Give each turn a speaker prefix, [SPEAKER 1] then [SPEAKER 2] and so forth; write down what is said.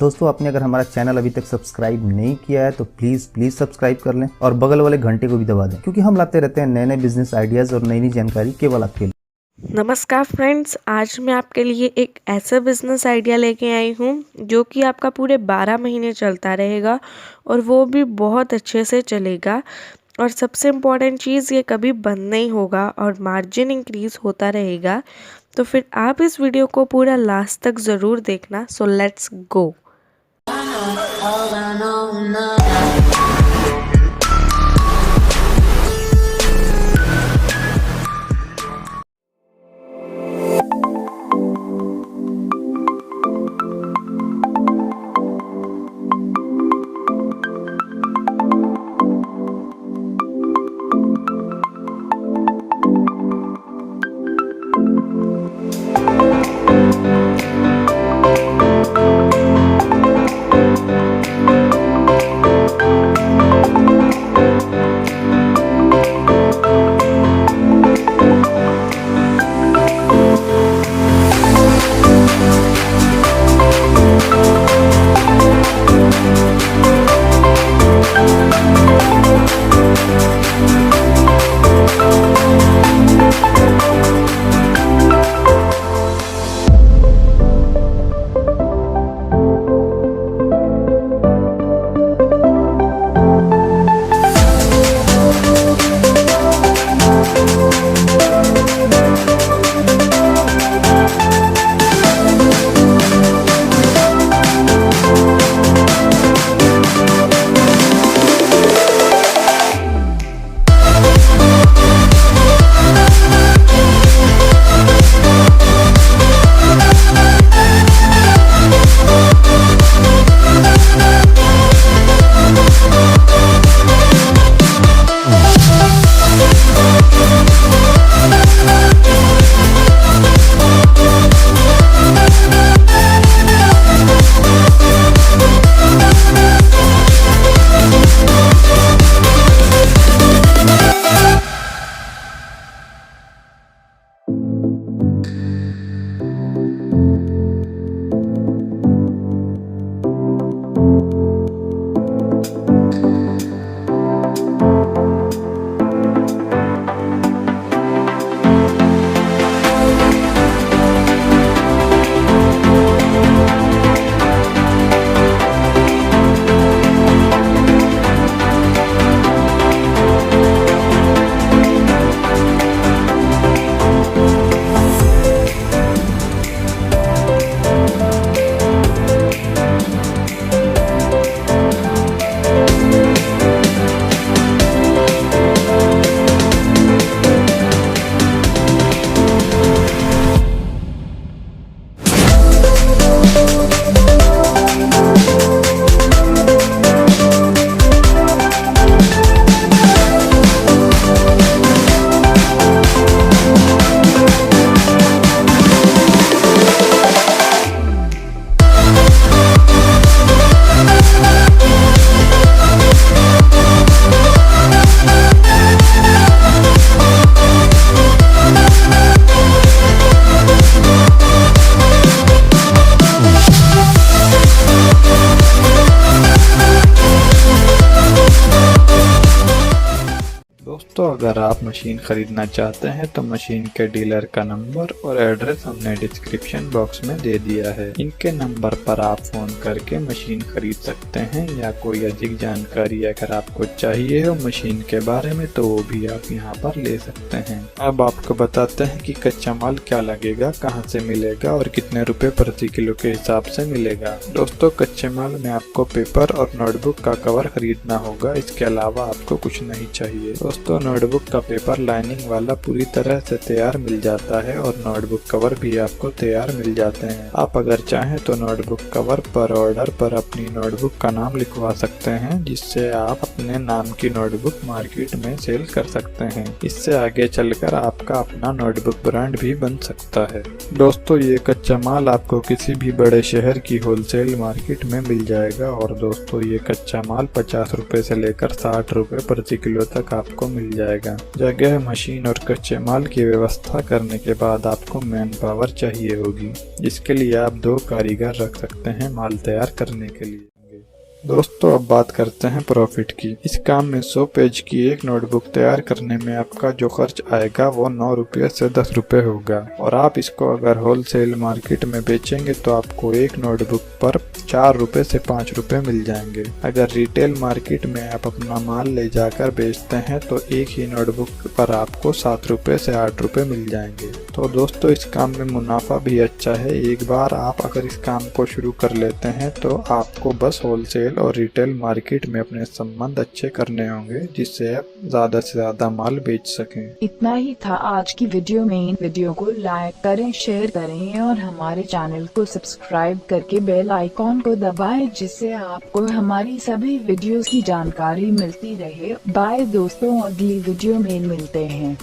[SPEAKER 1] दोस्तों आपने अगर हमारा चैनल अभी तक सब्सक्राइब नहीं किया है तो प्लीज सब्सक्राइब कर लें और बगल वाले घंटे को भी दबा दें, क्योंकि हम लाते रहते हैं नए नए बिजनेस आइडियाज और नई नई जानकारी केवल आपके लिए।
[SPEAKER 2] नमस्कार फ्रेंड्स, आज मैं आपके लिए एक ऐसा बिज़नेस आइडिया लेके आई हूँ जो कि आपका पूरे 12 महीने चलता रहेगा और वो भी बहुत अच्छे से चलेगा। और सबसे इम्पॉर्टेंट चीज़, ये कभी बंद नहीं होगा और मार्जिन इंक्रीज़ होता रहेगा। तो फिर आप इस वीडियो को पूरा लास्ट तक ज़रूर देखना। So let's go.
[SPEAKER 3] दोस्तों अगर आप मशीन खरीदना चाहते हैं तो मशीन के डीलर का नंबर और एड्रेस हमने डिस्क्रिप्शन बॉक्स में दे दिया है। इनके नंबर पर आप फोन करके मशीन खरीद सकते हैं, या कोई अधिक जानकारी अगर आपको चाहिए हो मशीन के बारे में तो वो भी आप यहाँ पर ले सकते हैं। अब आपको बताते हैं कि कच्चा माल क्या लगेगा, कहाँ से मिलेगा और कितने रुपए प्रति किलो के हिसाब से मिलेगा। दोस्तों कच्चे माल में आपको पेपर और नोटबुक का कवर खरीदना होगा, इसके अलावा आपको कुछ नहीं चाहिए। दोस्तों नोटबुक का पेपर लाइनिंग वाला पूरी तरह से तैयार मिल जाता है और नोटबुक कवर भी आपको तैयार मिल जाते हैं। आप अगर चाहें तो नोटबुक कवर पर ऑर्डर पर अपनी नोटबुक का नाम लिखवा सकते हैं, जिससे आप अपने नाम की नोटबुक मार्केट में सेल कर सकते हैं। इससे आगे चलकर आपका अपना नोटबुक ब्रांड भी बन सकता है। दोस्तों ये कच्चा माल आपको किसी भी बड़े शहर की होलसेल मार्केट में मिल जाएगा और दोस्तों ये कच्चा माल 50 रुपए से लेकर 60 रुपए प्रति किलो तक आपको मिल जाएगा। जगह, मशीन और कच्चे माल की व्यवस्था करने के बाद आपको मैन पावर चाहिए होगी, जिसके लिए आप 2 कारीगर रख सकते हैं माल तैयार करने के लिए। दोस्तों अब बात करते हैं प्रॉफिट की। इस काम में 100 पेज की एक नोटबुक तैयार करने में आपका जो खर्च आएगा वो 9 रुपये से 10 रुपये होगा, और आप इसको अगर होलसेल मार्केट में बेचेंगे तो आपको एक नोटबुक पर 4 रुपये से 5 रुपये मिल जाएंगे। अगर रिटेल मार्केट में आप अपना माल ले जाकर बेचते हैं तो एक ही नोटबुक पर आपको 7 रुपये से 8 रुपये मिल जाएंगे। तो दोस्तों इस काम में मुनाफा भी अच्छा है। एक बार आप अगर इस काम को शुरू कर लेते हैं तो आपको बस होलसेल और रिटेल मार्केट में अपने संबंध अच्छे करने होंगे, जिससे आप ज्यादा से ज्यादा माल बेच सकें।
[SPEAKER 4] इतना ही था आज की वीडियो में। इन वीडियो को लाइक करें, शेयर करें और हमारे चैनल को सब्सक्राइब करके बेल आइकॉन को दबाएं, जिससे आपको हमारी सभी वीडियोस की जानकारी मिलती रहे। बाय दोस्तों, अगली वीडियो में मिलते हैं।